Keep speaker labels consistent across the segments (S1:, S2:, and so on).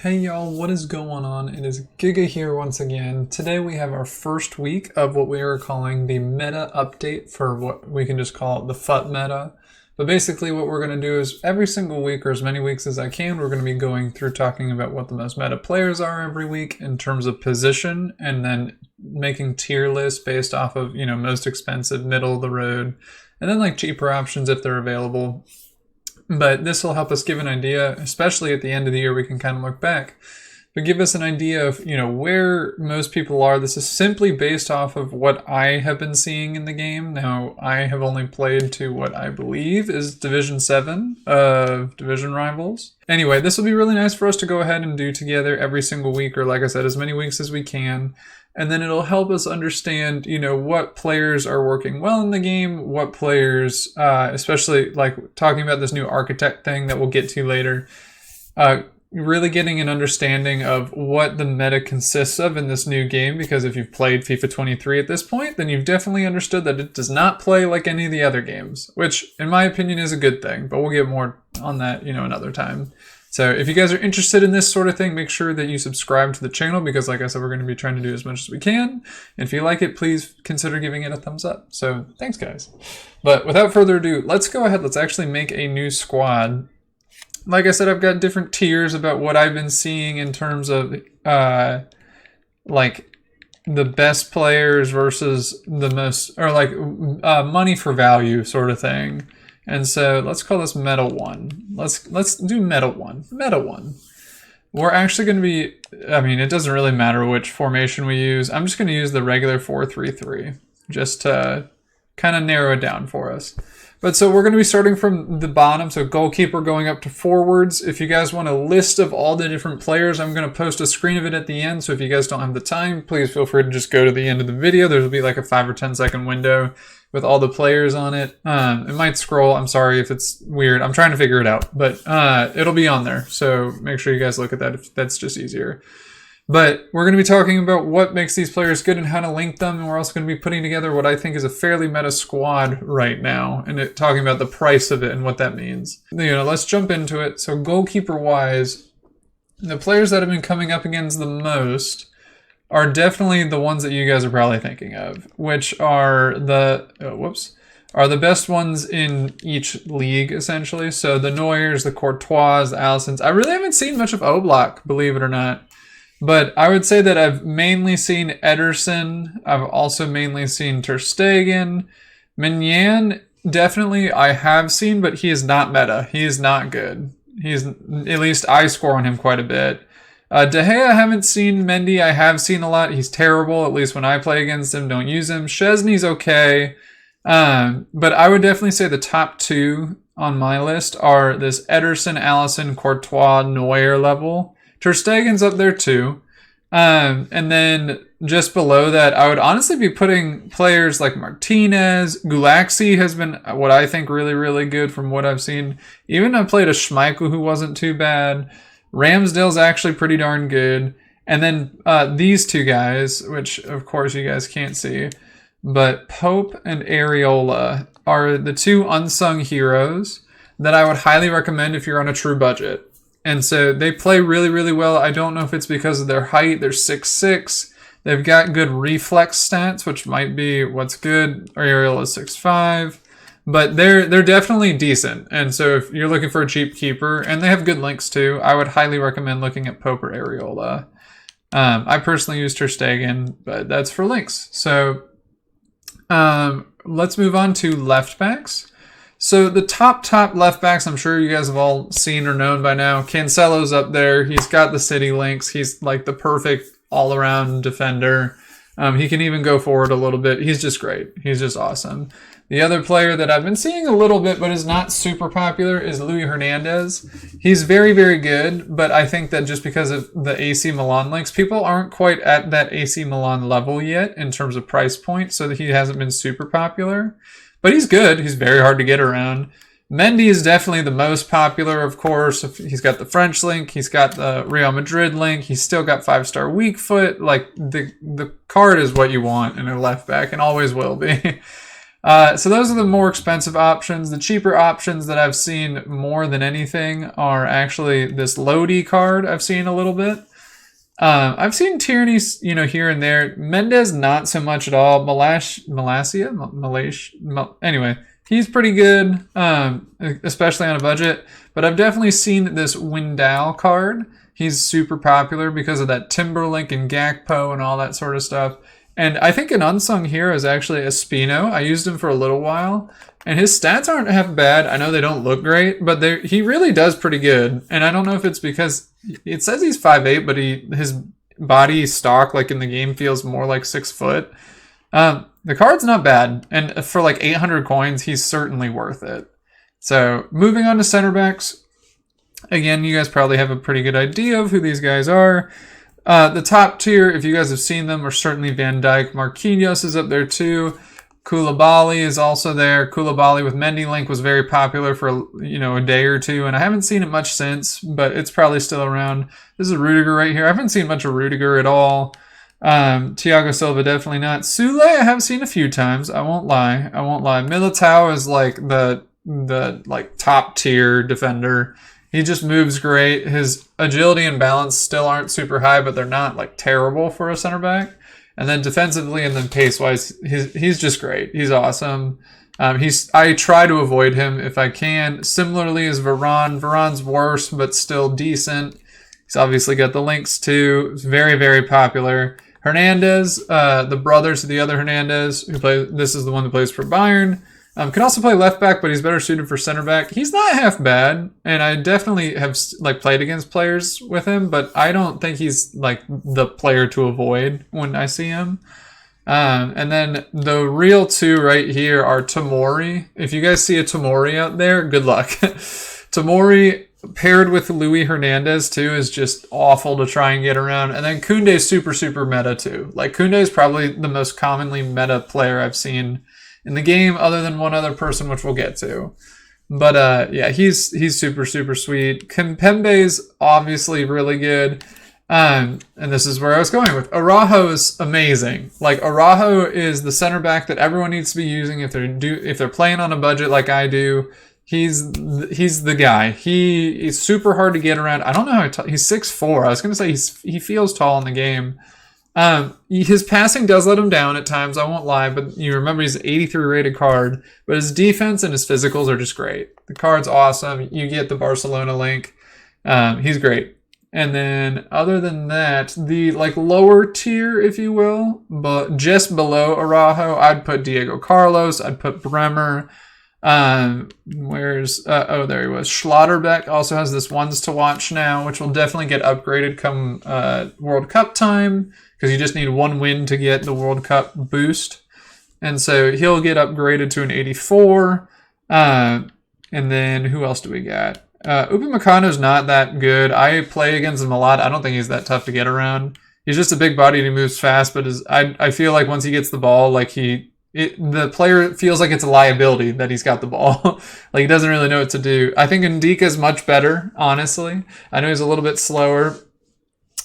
S1: Hey y'all, what is going on? It is Giga here once again. Today we have our first week of what we are calling the meta update for what we can just call the FUT meta. But basically what we're going to do is every single week or as many weeks as I can, we're going to be going through talking about what the most meta players are every week in terms of position and then making tier lists based off of, most expensive, middle of the road, and then like cheaper options if they're available. But this will help us give an idea, especially at the end of the year, we can kind of look back, but give us an idea of, where most people are. This is simply based off of what I have been seeing in the game. Now, I have only played to what I believe is Division 7 of Division Rivals. Anyway, this will be really nice for us to go ahead and do together every single week, or like I said, as many weeks as we can. And then it'll help us understand, what players are working well in the game, what players, especially like talking about this new architect thing that we'll get to later, really getting an understanding of what the meta consists of in this new game. Because if you've played FIFA 23 at this point, then you've definitely understood that it does not play like any of the other games, which in my opinion is a good thing, but we'll get more on that, another time. So if you guys are interested in this sort of thing, make sure that you subscribe to the channel because like I said, we're going to be trying to do as much as we can. And if you like it, please consider giving it a thumbs up. So thanks guys. But without further ado, let's go ahead. Let's actually make a new squad. Like I said, I've got different tiers about what I've been seeing in terms of like the best players versus the most, or like money for value sort of thing. And so let's call this Meta 1. Let's do Meta 1. Meta 1. We're actually going to be, it doesn't really matter which formation we use. I'm just going to use the regular 4-3-3 just to kind of narrow it down for us. But so we're going to be starting from the bottom. So goalkeeper going up to forwards. If you guys want a list of all the different players, I'm going to post a screen of it at the end. So if you guys don't have the time, please feel free to just go to the end of the video. There'll be like a 5 or 10 second window with all the players on it. It might scroll. I'm sorry if it's weird. I'm trying to figure it out, but it'll be on there. So make sure you guys look at that if that's just easier. But we're going to be talking about what makes these players good and how to link them. And we're also going to be putting together what I think is a fairly meta squad right now and talking about the price of it and what that means. Let's jump into it. So goalkeeper wise, the players that have been coming up against the most are definitely the ones that you guys are probably thinking of, which are are the best ones in each league, essentially. So the Neuers, the Courtois, the Alissons. I really haven't seen much of Oblak, believe it or not. But I would say that I've mainly seen Ederson. I've also mainly seen Ter Stegen. Mignan, definitely I have seen, but he is not meta. He is not good. At least I score on him quite a bit. De Gea, I haven't seen. Mendy, I have seen a lot. He's terrible, at least when I play against him. Don't use him. Szczesny's okay. But I would definitely say the top two on my list are this Ederson, Alisson, Courtois, Neuer level. Ter Stegen's up there too. And then just below that, I would honestly be putting players like Martinez. Gulaxi has been what I think really, really good from what I've seen. Even I played a Schmeichel who wasn't too bad. Ramsdale's actually pretty darn good. And then these two guys, which of course you guys can't see, but Pope and Areola are the two unsung heroes that I would highly recommend if you're on a true budget. And so they play really, really well. I don't know if it's because of their height. They're 6'6". They've got good reflex stats, which might be what's good. Areola's 6'5". But they're definitely decent. And so if you're looking for a cheap keeper, and they have good links too, I would highly recommend looking at Pope or Areola. I personally use Ter Stegen, but that's for links. So let's move on to left backs. So the top left backs, I'm sure you guys have all seen or known by now. Cancelo's up there. He's got the city links. He's like the perfect all-around defender. He can even go forward a little bit. He's just great. He's just awesome. The other player that I've been seeing a little bit but is not super popular is Luis Hernandez. He's very, very good, but I think that just because of the AC Milan links, people aren't quite at that AC Milan level yet in terms of price point, so that he hasn't been super popular. But he's good. He's very hard to get around. Mendy is definitely the most popular, of course. He's got the French link. He's got the Real Madrid link. He's still got 5-star weak foot. Like, the card is what you want in a left back and always will be. So those are the more expensive options. The cheaper options that I've seen more than anything are actually this Lodi card. I've seen a little bit. I've seen Tierney, here and there. Mendez, not so much at all. Anyway, he's pretty good, especially on a budget. But I've definitely seen this Windal card. He's super popular because of that Timberlink and Gakpo and all that sort of stuff. And I think an unsung hero is actually Espino. I used him for a little while. And his stats aren't half bad. I know they don't look great, but he really does pretty good. And I don't know if it's because it says he's 5'8", but his body stock, like in the game, feels more like 6 foot. The card's not bad. And for like 800 coins, he's certainly worth it. So moving on to center backs. Again, you guys probably have a pretty good idea of who these guys are. The top tier, if you guys have seen them, are certainly Van Dijk. Marquinhos is up there too. Koulibaly is also there. Koulibaly with Mendy Link was very popular for a day or two, and I haven't seen it much since, but it's probably still around. This is Rudiger right here. I haven't seen much of Rudiger at all. Thiago Silva, definitely not. Sule, I have seen a few times. I won't lie. Militao is like the top tier defender. He just moves great. His agility and balance still aren't super high, but they're not like terrible for a center back. And then defensively and then pace-wise, he's just great. He's awesome. I try to avoid him if I can. Similarly as Varane. Varane's worse, but still decent. He's obviously got the links too. It's very, very popular. Hernandez, the brother to the other Hernandez, this is the one that plays for Bayern. Can also play left back, but he's better suited for center back. He's not half bad, and I definitely have played against players with him, but I don't think he's like the player to avoid when I see him. And then the real two right here are Tomori. If you guys see a Tomori out there, good luck. Tomori paired with Luis Hernandez too is just awful to try and get around. And then Koundé's super, super meta too. Like Koundé is probably the most commonly meta player I've seen in the game, other than one other person, which we'll get to. But yeah, he's super, super sweet. Kimpembe's obviously really good. And this is where I was going with. Araujo is amazing. Like Araujo is the center back that everyone needs to be using if they're playing on a budget like I do. He's the guy. He is super hard to get around. I don't know how he's 6'4". I was gonna say he feels tall in the game. His passing does let him down at times, I won't lie, but you remember he's an 83 rated card, but his defense and his physicals are just great. The card's awesome. You get the Barcelona link. He's great. And then other than that, the lower tier, if you will, but just below Araujo, I'd put Diego Carlos, I'd put Bremer. There he was. Schlotterbeck also has this ones to watch now, which will definitely get upgraded come World Cup time, because you just need one win to get the World Cup boost. And so he'll get upgraded to an 84. And then who else do we got? Upamecano's not that good. I play against him a lot. I don't think he's that tough to get around. He's just a big body and he moves fast, but I feel like once he gets the ball, the player feels like it's a liability that he's got the ball. He doesn't really know what to do. I think Ndika's much better, honestly. I know he's a little bit slower,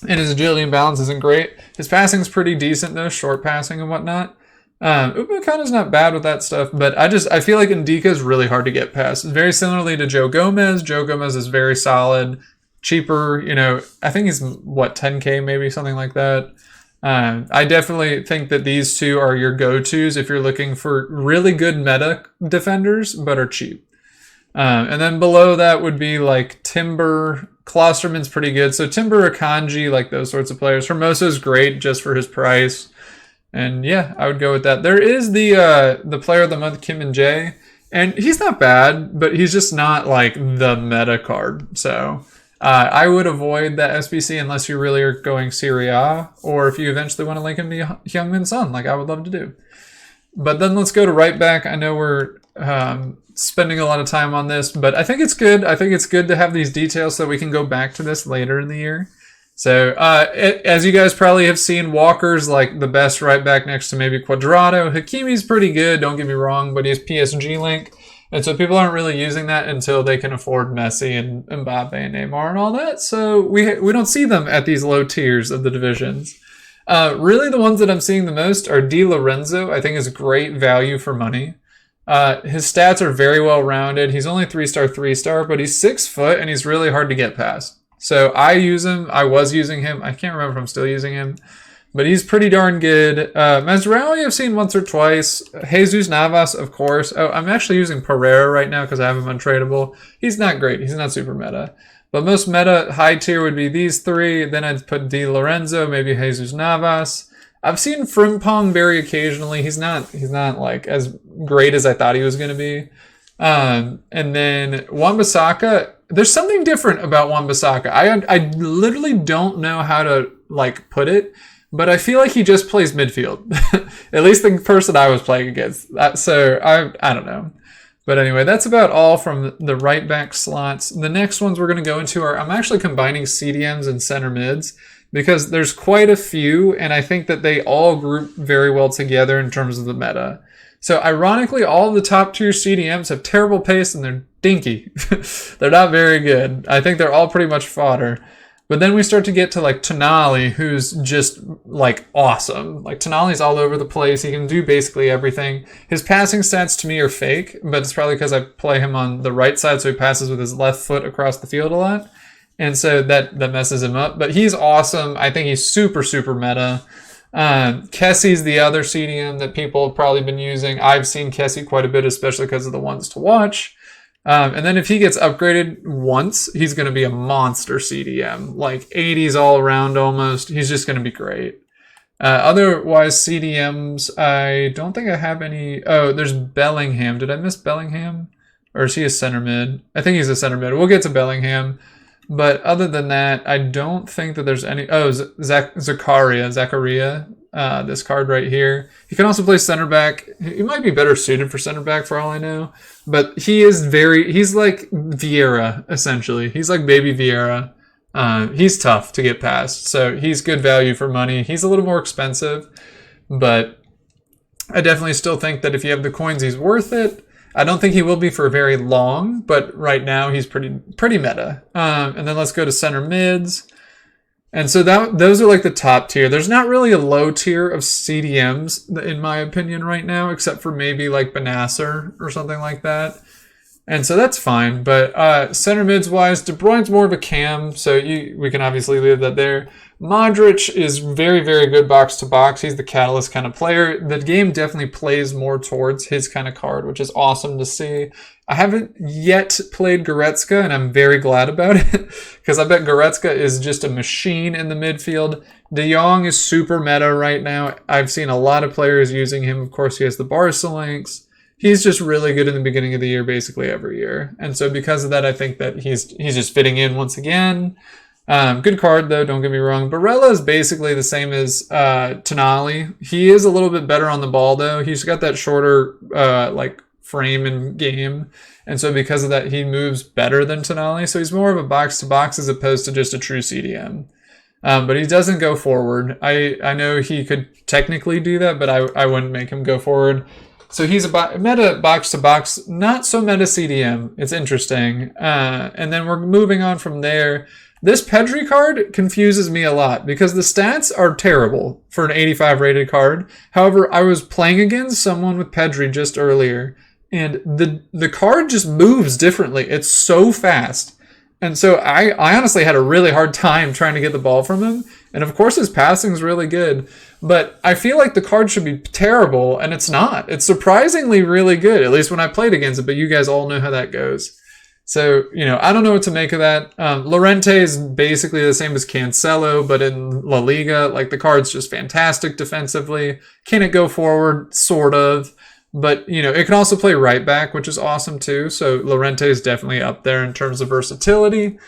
S1: and his agility and balance isn't great. His passing's pretty decent, though, short passing and whatnot. Upamecano's not bad with that stuff, but I feel like Ndika's really hard to get past. Very similarly to Joe Gomez. Joe Gomez is very solid, cheaper. I think he's, 10K maybe, something like that. I definitely think that these two are your go-tos if you're looking for really good meta defenders, but are cheap. And then below that would be Timber. Klosterman's pretty good. So Timber, Akanji, those sorts of players. Hermoso's great just for his price. And yeah, I would go with that. There is the player of the month, Kim and Jae. And he's not bad, but he's just not the meta card. So I would avoid that SBC unless you really are going Serie A, or if you eventually want to link him to Heung-min Son, I would love to do. But then let's go to right back. I know we're spending a lot of time on this, but I think it's good. I think it's good to have these details so that we can go back to this later in the year. So as you guys probably have seen, Walker's the best right back next to maybe Cuadrado. Hakimi's pretty good, don't get me wrong, but he's PSG link. And so people aren't really using that until they can afford Messi and Mbappe and Neymar and all that. So we don't see them at these low tiers of the divisions. Really the ones that I'm seeing the most are Di Lorenzo. I think is great value for money. His stats are very well rounded. He's only 3-star, 3-star, but he's 6 foot and he's really hard to get past. So I use him. I was using him. I can't remember if I'm still using him, but he's pretty darn good. Mascherano I've seen once or twice. Jesus Navas, of course. Oh, I'm actually using Pereira right now because I have him untradeable. He's not great. He's not super meta. But most meta high tier would be these three. Then I'd put Di Lorenzo, maybe Jesus Navas. I've seen Frimpong very occasionally. He's not like as great as I thought he was going to be. And then Wan-Bissaka, there's something different about Wan-Bissaka. I literally don't know how to like put it, but I feel like he just plays midfield. At least the person I was playing against. So I don't know. But anyway, that's about all from the right back slots. The next ones we're going to go into are, I'm actually combining CDMs and center mids because there's quite a few, and I think that they all group very well together in terms of the meta. So ironically, all of the top tier CDMs have terrible pace and they're dinky. They're not very good. I think they're all pretty much fodder. But then we start to get to like Tonali, who's just like awesome. Like Tonali's all over the place. He can do basically everything. His passing stats to me are fake, but it's probably because I play him on the right side, so he passes with his left foot across the field a lot. And so that messes him up. But he's awesome. I think he's super, super meta. Kessie's the other CDM that people have probably been using. I've seen Kessie quite a bit, especially because of the ones to watch. And then if he gets upgraded once, he's going to be a monster CDM, like 80s all around almost. He's just going to be great. Otherwise, CDMs, I don't think I have any. Oh, there's Bellingham. Did I miss Bellingham? Or is he a center mid? I think he's a center mid. We'll get to Bellingham. But other than that, I don't think that there's any. Oh, Zakaria. This card right here. He can also play center back. He might be better suited for center back for all I know. But he's like Vieira, essentially. He's like baby Vieira. He's tough to get past. So he's good value for money. He's a little more expensive. But I definitely still think that if you have the coins, he's worth it. I don't think he will be for very long. But right now, he's pretty meta. And then let's go to center mids. And so those are like the top tier. There's not really a low tier of CDMs, in my opinion, right now, except for maybe like Benacer or something like that. And so that's fine. But center mids wise, De Bruyne's more of a cam, so we can obviously leave that there. Modric is very, very good box to box. He's the catalyst kind of player. The game definitely plays more towards his kind of card, which is awesome to see. I haven't yet played Goretzka, and I'm very glad about it because I bet Goretzka is just a machine in the midfield. De Jong is super meta right now. I've seen a lot of players using him. Of course, he has the Barca links. He's just really good in the beginning of the year, basically every year. And so because of that, I think that he's just fitting in once again. Good card, though, don't get me wrong. Barella is basically the same as Tonali. He is a little bit better on the ball, though. He's got that shorter frame and game. And so because of that, he moves better than Tonali. So he's more of a box-to-box as opposed to just a true CDM. But he doesn't go forward. I know he could technically do that, but I wouldn't make him go forward. So he's a meta box-to-box, not so meta CDM. It's interesting. And then we're moving on from there. This Pedri card confuses me a lot because the stats are terrible for an 85 rated card. However, I was playing against someone with Pedri just earlier, and the card just moves differently. It's so fast. And so I honestly had a really hard time trying to get the ball from him. And of course his passing is really good. But I feel like the card should be terrible, and it's not. It's surprisingly really good, at least when I played against it. But you guys all know how that goes. So, I don't know what to make of that. Llorente is basically the same as Cancelo, but in La Liga, like the card's just fantastic defensively. Can it go forward? Sort of. But, it can also play right back, which is awesome too. So Llorente is definitely up there in terms of versatility.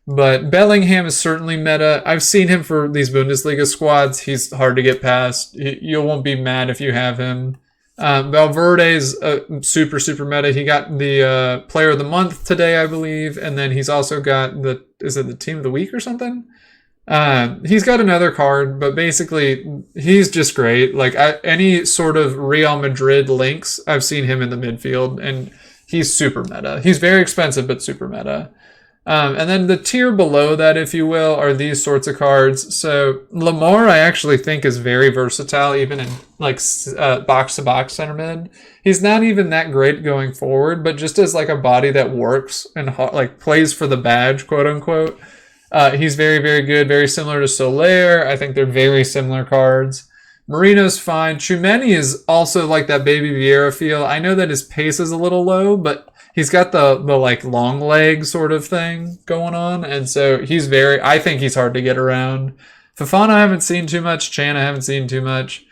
S1: But Bellingham is certainly meta. I've seen him for these Bundesliga squads. He's hard to get past. You won't be mad if you have him. Valverde is super, super meta. He got the player of the month today, I believe. And then he's also got is it the team of the week or something? He's got another card, but basically he's just great. Like any sort of Real Madrid links, I've seen him in the midfield, and he's super meta. He's very expensive, but super meta. And then the tier below that, if you will, are these sorts of cards. So Lamar, I actually think is very versatile, even in like box-to-box center mid. He's not even that great going forward, but just as like a body that works and like plays for the badge, quote unquote. He's very, very good, very similar to Soler. I think they're very similar cards. Marino's fine. Tchouameni is also like that Baby Vieira feel. I know that his pace is a little low, but he's got the like long leg sort of thing going on. And so I think he's hard to get around. Fofana I haven't seen too much. Chan I haven't seen too much.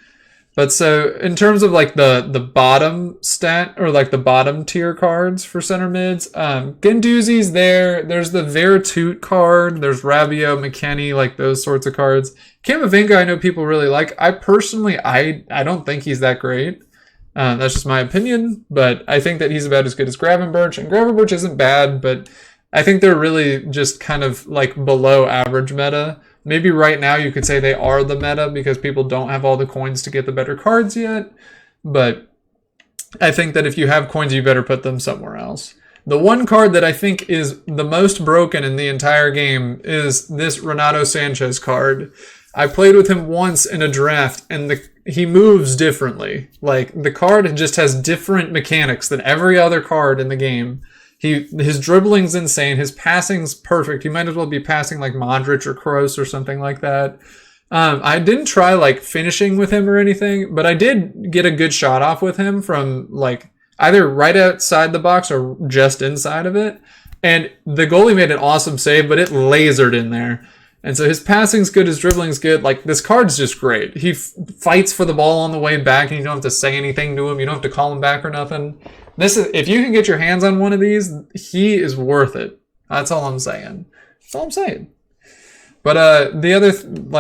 S1: But so in terms of like the bottom stat or like the bottom tier cards for center mids, Guendouzi's there. There's the Veretout card. There's Rabiot, McKennie, like those sorts of cards. Camavinga I know people really like. I personally, I don't think he's that great. That's just my opinion, but I think that he's about as good as Gravenberch, and Gravenberch isn't bad, but I think they're really just kind of like below average meta. Maybe right now you could say they are the meta because people don't have all the coins to get the better cards yet, but I think that if you have coins, you better put them somewhere else. The one card that I think is the most broken in the entire game is this Renato Sanchez card. I played with him once in a draft, and he moves differently. Like, the card just has different mechanics than every other card in the game. His dribbling's insane. His passing's perfect. He might as well be passing like Modric or Kroos or something like that. I didn't try like finishing with him or anything, but I did get a good shot off with him from like either right outside the box or just inside of it. And the goalie made an awesome save, but it lasered in there. And so his passing's good, his dribbling's good. Like, this card's just great. He fights for the ball on the way back, and you don't have to say anything to him. You don't have to call him back or nothing. If you can get your hands on one of these, he is worth it. That's all I'm saying. That's all I'm saying. But the other,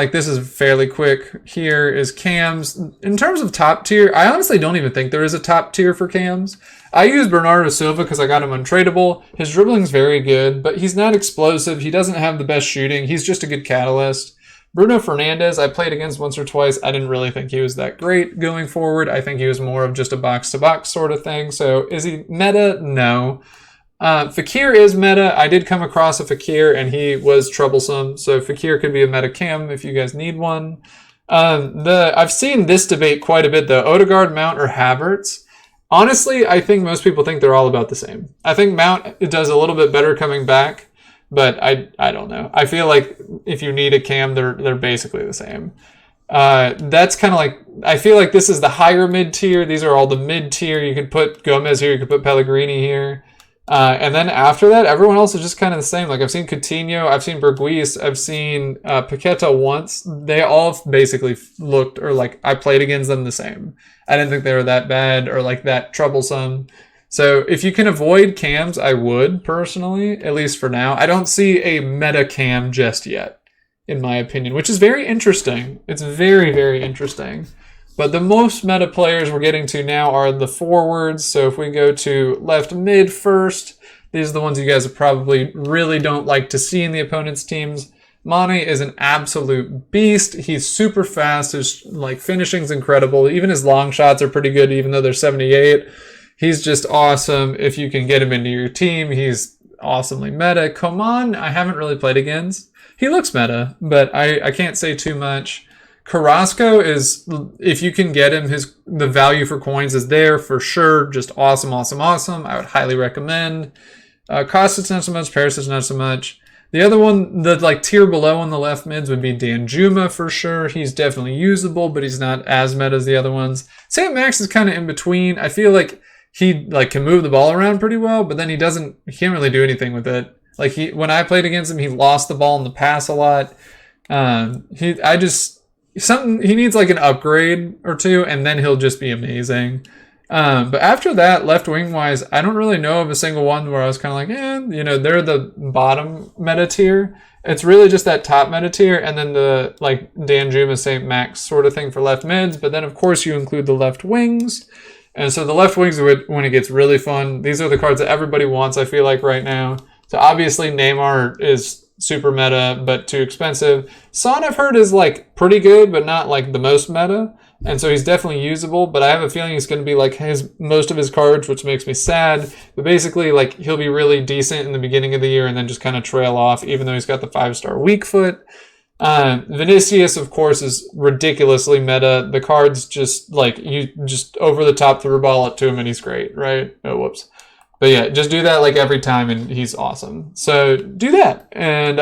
S1: this is fairly quick here, is cams. In terms of top tier, I honestly don't even think there is a top tier for cams. I use Bernardo Silva because I got him untradeable. His dribbling's very good, but he's not explosive. He doesn't have the best shooting. He's just a good catalyst. Bruno Fernandez, I played against once or twice. I didn't really think he was that great going forward. I think he was more of just a box-to-box sort of thing. So is he meta? No. Fekir is meta. I did come across a Fekir, and he was troublesome. So Fekir could be a meta cam if you guys need one. I've seen this debate quite a bit, though. Odegaard, Mount, or Havertz. Honestly, I think most people think they're all about the same. I think Mount does a little bit better coming back, but I don't know. I feel like if you need a cam, they're basically the same. That's kind of like, I feel like this is the higher mid tier. These are all the mid tier. You could put Gomez here. You could put Pellegrini here. And then after that, everyone else is just kind of the same. Like, I've seen Coutinho, I've seen Berghuis, I've seen Paqueta once. They all basically looked, or like I played against them the same. I didn't think they were that bad or like that troublesome. So if you can avoid cams, I would personally, at least for now. I don't see a meta cam just yet, in my opinion, which is very interesting. It's very, very interesting. But the most meta players we're getting to now are the forwards. So if we go to left mid first, these are the ones you guys probably really don't like to see in the opponent's teams. Mane is an absolute beast. He's super fast. His finishing's incredible. Even his long shots are pretty good, even though they're 78. He's just awesome. If you can get him into your team, he's awesomely meta. Coman, I haven't really played against. He looks meta, but I can't say too much. Carrasco is, if you can get him, the value for coins is there for sure. Just awesome, awesome, awesome. I would highly recommend. Kostic's not so much. Perisic's not so much. The other one, the tier below on the left mids would be Danjuma for sure. He's definitely usable, but he's not as meta as the other ones. St. Max is kind of in between. I feel like he can move the ball around pretty well, but then he can't really do anything with it. When I played against him, he lost the ball in the pass a lot. He needs an upgrade or two, and then he'll just be amazing. But after that, left wing wise, I don't really know of a single one where I was kind of they're the bottom meta tier. It's really just that top meta tier, and then the Danjuma, St. Max sort of thing for left mids. But then of course you include the left wings, and so the left wings are when it gets really fun. These are the cards that everybody wants, I feel like, right now. So obviously Neymar is super meta, but too expensive. Son, I've heard, is pretty good, but not the most meta. And so he's definitely usable, but I have a feeling he's going to be like most of his cards, which makes me sad. But basically, like, he'll be really decent in the beginning of the year and then just kind of trail off, even though he's got the 5-star weak foot. Vinicius, of course, is ridiculously meta. The cards just, like, you just over the top through ball it to him and he's great, right? Oh, whoops. But yeah, just do that like every time and he's awesome. So do that. And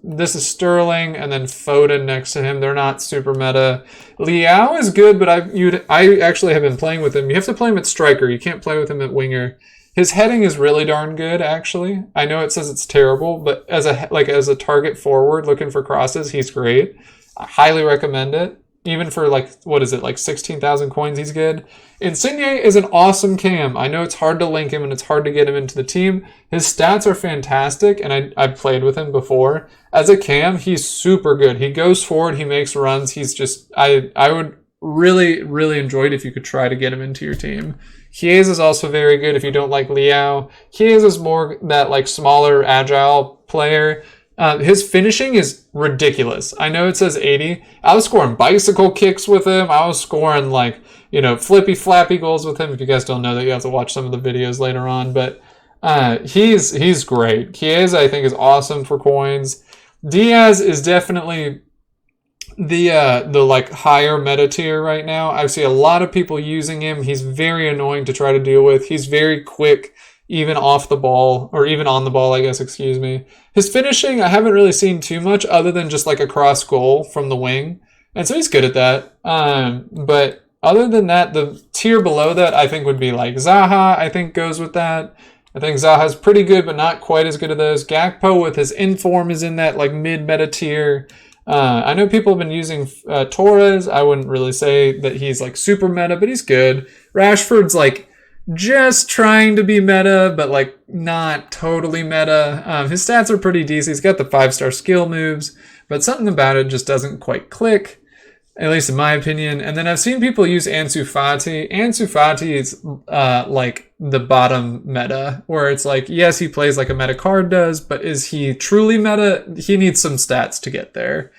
S1: this is Sterling and then Foden next to him. They're not super meta. Leao is good, but I actually have been playing with him. You have to play him at striker. You can't play with him at winger. His heading is really darn good, actually. I know it says it's terrible, but as a target forward looking for crosses, he's great. I highly recommend it. Even for, like, what is it, like 16,000 coins, he's good. Insigne is an awesome cam. I know it's hard to link him and it's hard to get him into the team. His stats are fantastic, and I've played with him before. As a cam, he's super good. He goes forward, he makes runs. He's just, I would really, really enjoy it if you could try to get him into your team. Chiesa is also very good if you don't like Leao. Chiesa is more that, like, smaller, agile player. His finishing is ridiculous. I know it says 80. I was scoring bicycle kicks with him. I was scoring, like, flippy flappy goals with him. If you guys don't know that, you have to watch some of the videos later on. But he's great. Chiesa, I think, is awesome for coins. Diaz is definitely the like higher meta tier right now. I see a lot of people using him. He's very annoying to try to deal with. He's very quick, even off the ball, or even on the ball, I guess, excuse me. His finishing, I haven't really seen too much other than just like a cross goal from the wing. And so he's good at that. But other than that, the tier below that I think would be like Zaha, I think goes with that. I think Zaha's pretty good, but not quite as good as those. Gakpo with his inform is in that like mid-meta tier. I know people have been using Torres. I wouldn't really say that he's like super meta, but he's good. Rashford's like just trying to be meta, but like not totally meta. His stats are pretty decent. He's got the 5-star skill moves, but something about it just doesn't quite click, at least in my opinion. And then I've seen people use Ansu Fati. Ansu Fati is like the bottom meta, where it's like, yes, he plays like a meta card does, but is he truly meta? He needs some stats to get there.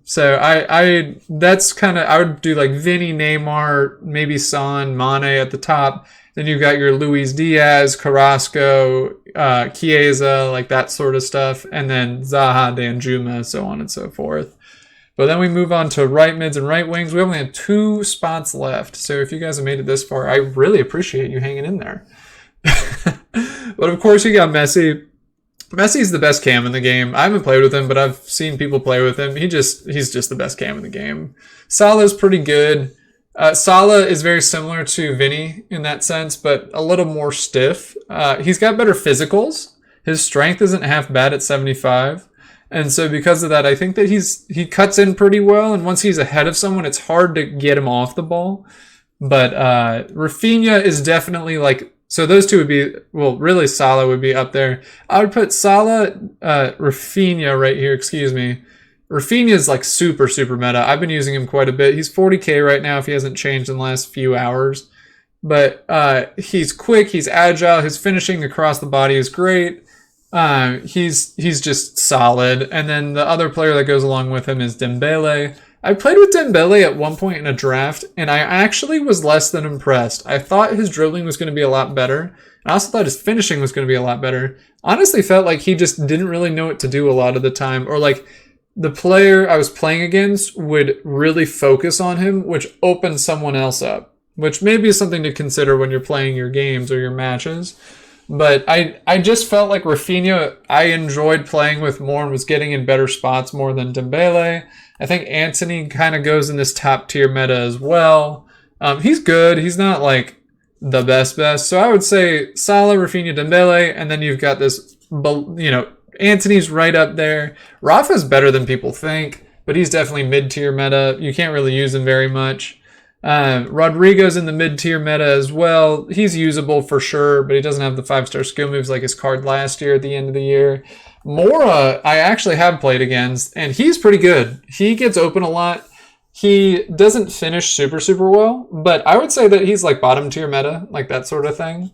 S1: So that's kind of, I would do like Vinny, Neymar, maybe Son, Mane at the top. Then you've got your Luis Diaz, Carrasco, Chiesa, like that sort of stuff. And then Zaha, Danjuma, so on and so forth. But then we move on to right mids and right wings. We only have 2 spots left. So if you guys have made it this far, I really appreciate you hanging in there. But of course you got Messi. Messi's the best cam in the game. I haven't played with him, but I've seen people play with him. He's just the best cam in the game. Salah's pretty good. Salah is very similar to Vinny in that sense, but a little more stiff. He's got better physicals. His strength isn't half bad at 75. And so because of that, I think that he cuts in pretty well. And once he's ahead of someone, it's hard to get him off the ball. But Rafinha is definitely like, so those two would be, well, really Salah would be up there. I would put Salah, Rafinha right here, excuse me. Rafinha is like super, super meta. I've been using him quite a bit. He's 40k right now if he hasn't changed in the last few hours. But he's quick, he's agile, his finishing across the body is great. He's just solid. And then the other player that goes along with him is Dembele. I played with Dembele at one point in a draft, and I actually was less than impressed. I thought his dribbling was going to be a lot better. I also thought his finishing was going to be a lot better. Honestly felt like he just didn't really know what to do a lot of the time, or like the player I was playing against would really focus on him, which opened someone else up, which maybe is something to consider when you're playing your games or your matches. But I just felt like Rafinha, I enjoyed playing with more and was getting in better spots more than Dembele. I think Antony kind of goes in this top tier meta as well. He's good. He's not like the best. So I would say Salah, Rafinha, Dembele, and then you've got this, Antony's right up there. Rafa's better than people think, but he's definitely mid-tier meta. You can't really use him very much. Rodrigo's in the mid-tier meta as well. He's usable for sure, but he doesn't have the 5-star skill moves like his card last year at the end of the year. Mora, I actually have played against, and he's pretty good. He gets open a lot. He doesn't finish super, super well, but I would say that he's like bottom tier meta, like that sort of thing.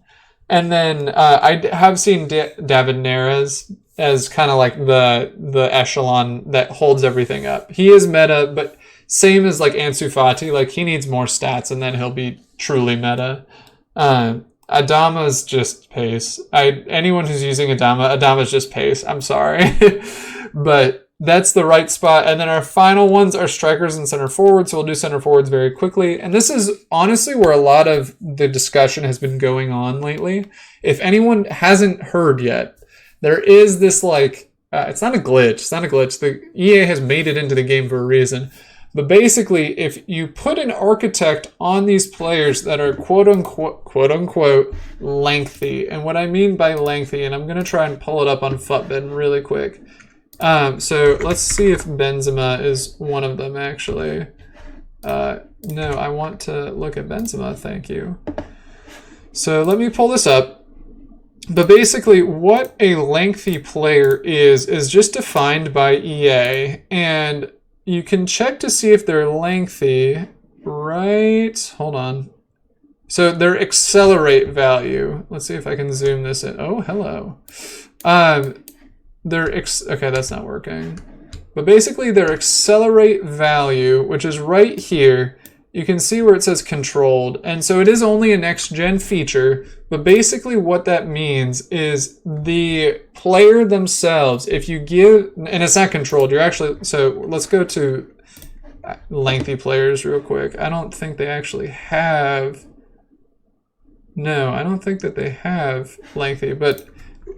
S1: And then I have seen David Neres, as kind of like the echelon that holds everything up. He is meta, but same as like Ansu Fati, like he needs more stats and then he'll be truly meta. Adama's just pace. Anyone who's using Adama's just pace. I'm sorry. But that's the right spot. And then our final ones are strikers and center forwards. So we'll do center forwards very quickly. And this is honestly where a lot of the discussion has been going on lately. If anyone hasn't heard yet, there is this like, it's not a glitch. It's not a glitch. The EA has made it into the game for a reason. But basically, if you put an architect on these players that are quote unquote lengthy, and what I mean by lengthy, and I'm going to try and pull it up on Futbin really quick. So let's see if Benzema is one of them actually. No, I want to look at Benzema, thank you. So let me pull this up. But basically, what a lengthy player is just defined by EA, and you can check to see if they're lengthy, right? Hold on. So their accelerate value. Let's see if I can zoom this in. Oh, hello. Okay, that's not working. But basically their accelerate value, which is right here, you can see where it says controlled. And so it is only a next gen feature, but basically what that means is the player themselves, if you give, and it's not controlled, you're actually, so let's go to lengthy players real quick. I don't think they actually have, no, I don't think that they have lengthy, but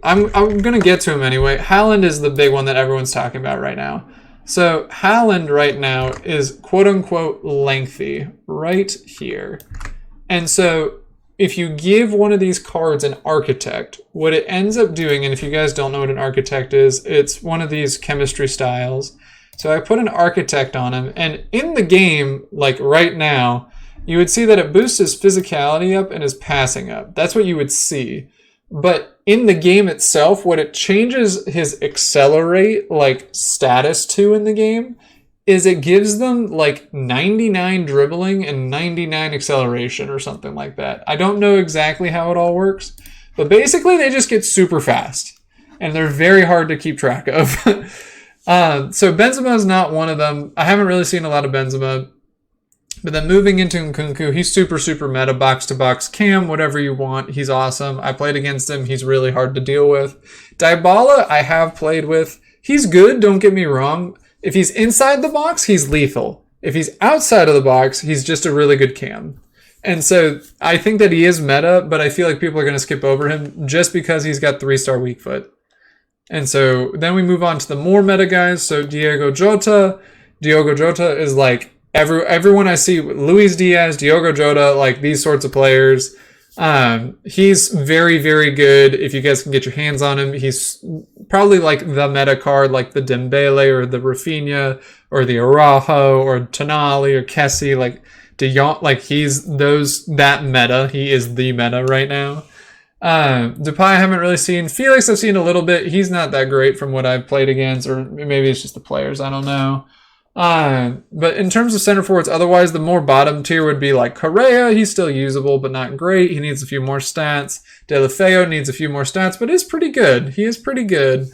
S1: I'm going to get to him anyway. Haaland is the big one that everyone's talking about right now. So Haaland right now is quote unquote lengthy right here. And so if you give one of these cards an architect, what it ends up doing, and if you guys don't know what an architect is, it's one of these chemistry styles. So I put an architect on him, and in the game, like right now, you would see that it boosts his physicality up and his passing up. That's what you would see. But in the game itself, what it changes his accelerate like status to in the game is it gives them like 99 dribbling and 99 acceleration or something like that. I don't know exactly how it all works, but basically they just get super fast and they're very hard to keep track of. So Benzema is not one of them. I haven't really seen a lot of Benzema. But then moving into Nkunku, he's super meta, box-to-box cam, whatever you want. He's awesome. I played against him. He's really hard to deal with. Dybala, I have played with. He's good, don't get me wrong. If he's inside the box, he's lethal. If he's outside of the box, he's just a really good cam. And so I think that he is meta, but I feel like people are going to skip over him just because he's got 3-star weak foot. And so then we move on to the more meta guys. So Diogo Jota. Diogo Jota is like, everyone I see, Luis Diaz, Diogo Jota, like these sorts of players. He's very good. If you guys can get your hands on him, he's probably like the meta card, like the Dembele or the Rafinha or the Araujo or Tonali or Kessie, like De Jong, like he's that meta. He is the meta right now. Depay I haven't really seen. Felix I've seen a little bit. He's not that great from what I've played against, or maybe it's just the players. I don't know. But in terms of center forwards, otherwise the more bottom tier would be like Correa. He's still usable, but not great. He needs a few more stats. Deulofeu needs a few more stats, but is pretty good. He is pretty good.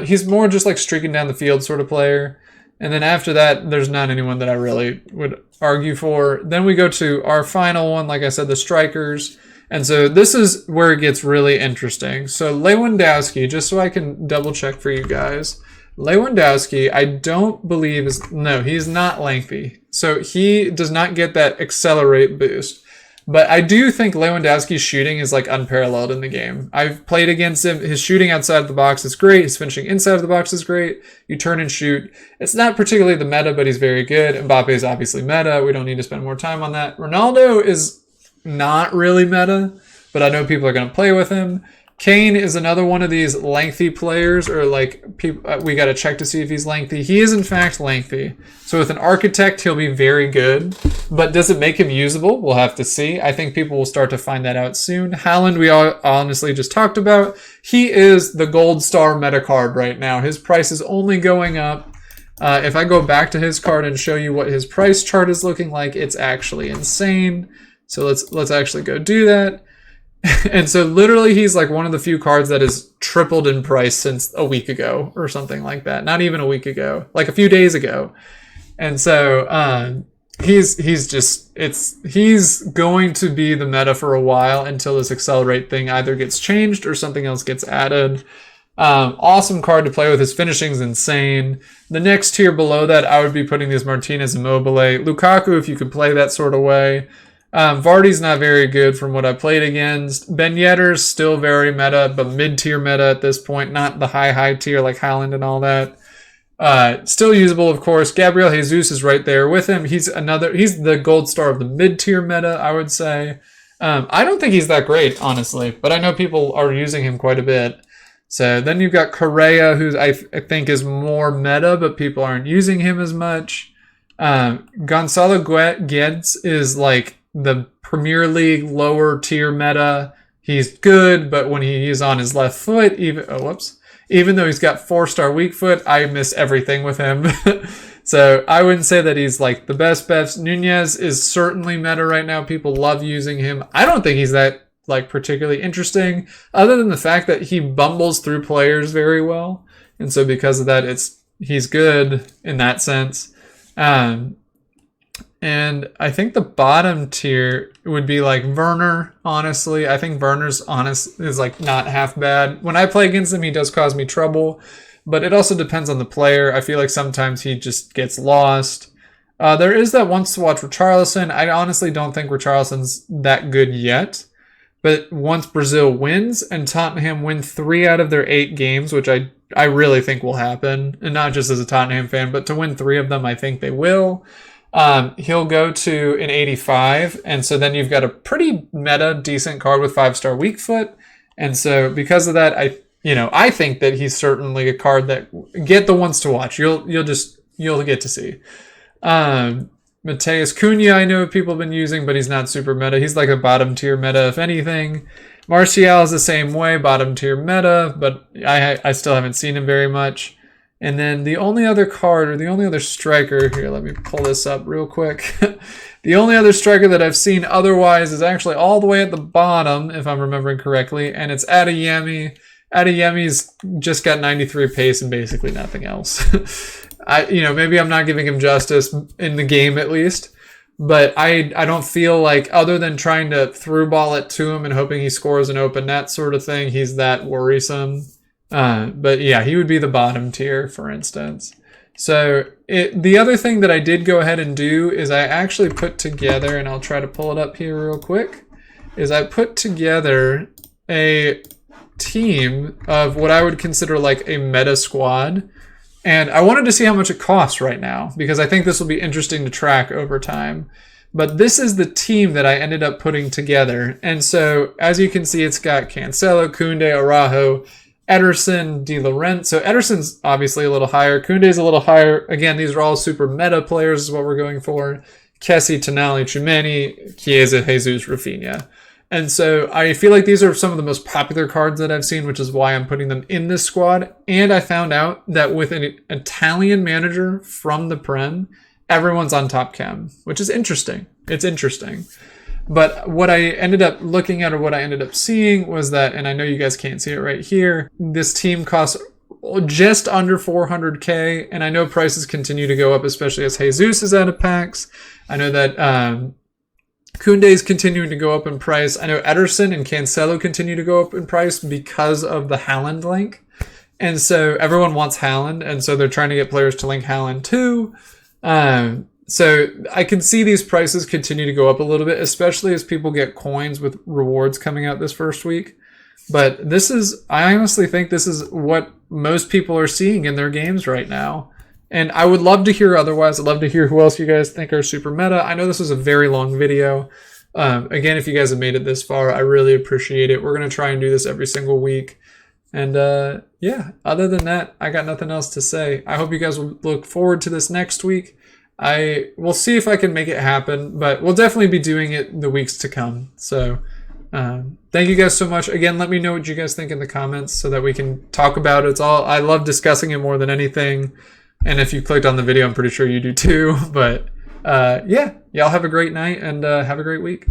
S1: He's more just like streaking down the field sort of player. And then after that, there's not anyone that I really would argue for. Then we go to our final one, like I said, the strikers. And so this is where it gets really interesting. So Lewandowski, just so I can double check for you guys. Lewandowski, I don't believe he's not lengthy. So he does not get that accelerate boost. But I do think Lewandowski's shooting is like unparalleled in the game. I've played against him. His shooting outside of the box is great. His finishing inside of the box is great. You turn and shoot. It's not particularly the meta, but he's very good. Mbappe is obviously meta. We don't need to spend more time on that. Ronaldo is not really meta, but I know people are going to play with him. Kane is another one of these lengthy players, or like people, we got to check to see if he's lengthy. He is in fact lengthy. So with an architect, he'll be very good. But does it make him usable? We'll have to see. I think people will start to find that out soon. Haaland, we all honestly just talked about. He is the gold star meta card right now. His price is only going up. If I go back to his card and show you what his price chart is looking like, it's actually insane. So let's actually go do that. And so literally he's like one of the few cards that has tripled in price since a week ago or something like that. Not even a week ago, like a few days ago. And so he's going to be the meta for a while until this accelerate thing either gets changed or something else gets added. Awesome card to play with. His finishing's insane. The next tier below that, I would be putting these Martinez and Mobile. Lukaku, if you could play that sort of way. Vardy's not very good from what I played against. Ben Yedder's still very meta, but mid-tier meta at this point, not the high tier like Haaland and all that. Still usable, of course. Gabriel Jesus is right there with him. He's the gold star of the mid-tier meta, I would say. I don't think he's that great, honestly, but I know people are using him quite a bit. So then you've got Correa, who I think is more meta, but people aren't using him as much. Gonzalez Getz is like the Premier League lower tier meta. He's good, but when he's on his left foot, even though he's got 4-star weak foot, I miss everything with him. So I wouldn't say that he's like the best. Nunez is certainly meta right now. People love using him. I don't think he's that like particularly interesting, other than the fact that he bumbles through players very well. And so because of that, he's good in that sense. And I think the bottom tier would be like Werner, honestly. I think Werner's is like not half bad. When I play against him, he does cause me trouble, but it also depends on the player. I feel like sometimes he just gets lost. There is that once to watch Richarlison. I honestly don't think Richarlison's that good yet, but once Brazil wins and Tottenham win 3 out of their 8 games, which I really think will happen, and not just as a Tottenham fan, but to win 3 of them, I think they will. He'll go to an 85, and so then you've got a pretty meta decent card with 5-star weak foot. And so because of that, I think that he's certainly a card that get the ones to watch. You'll get to see. Mateus Cunha, I know people have been using, but he's not super meta. He's like a bottom tier meta, if anything. Martial is the same way, bottom tier meta, but I still haven't seen him very much. And then the only other card, or the only other striker, here, let me pull this up real quick. The only other striker that I've seen otherwise is actually all the way at the bottom, if I'm remembering correctly, and it's Adeyemi. Adeyemi's just got 93 pace and basically nothing else. Maybe I'm not giving him justice in the game at least, but I don't feel like, other than trying to through ball it to him and hoping he scores an open net sort of thing, he's that worrisome. But yeah, he would be the bottom tier, for instance. So the other thing that I did go ahead and do is I actually put together, and I'll try to pull it up here real quick, is I put together a team of what I would consider like a meta squad. And I wanted to see how much it costs right now, because I think this will be interesting to track over time. But this is the team that I ended up putting together. And so, as you can see, it's got Cancelo, Koundé, Araujo, Ederson, Di Lorenzo. So Ederson's obviously a little higher. Koundé's a little higher. Again, these are all super meta players is what we're going for. Kessie, Tonali, Tchouameni, Chiesa, Jesus, Rafinha. And so I feel like these are some of the most popular cards that I've seen, which is why I'm putting them in this squad. And I found out that with an Italian manager from the Prem, everyone's on top chem, which is interesting. It's interesting. But what I ended up looking at, or what I ended up seeing, was that, and I know you guys can't see it right here, this team costs just under 400k, and I know prices continue to go up, especially as Jesus is out of packs. I know that Koundé is continuing to go up in price. I know Ederson and Cancelo continue to go up in price because of the Haaland link. And so everyone wants Haaland, and so they're trying to get players to link Haaland too. So I can see these prices continue to go up a little bit, especially as people get coins with rewards coming out this first week. But I honestly think this is what most people are seeing in their games right now. And I would love to hear otherwise. I'd love to hear who else you guys think are super meta. I know this was a very long video. Again, if you guys have made it this far, I really appreciate it. We're going to try and do this every single week. And yeah, other than that, I got nothing else to say. I hope you guys will look forward to this next week. I will see if I can make it happen, but we'll definitely be doing it the weeks to come. So thank you guys so much. Again, let me know what you guys think in the comments so that we can talk about it. I love discussing it more than anything. And if you clicked on the video, I'm pretty sure you do too. But yeah, y'all have a great night and have a great week.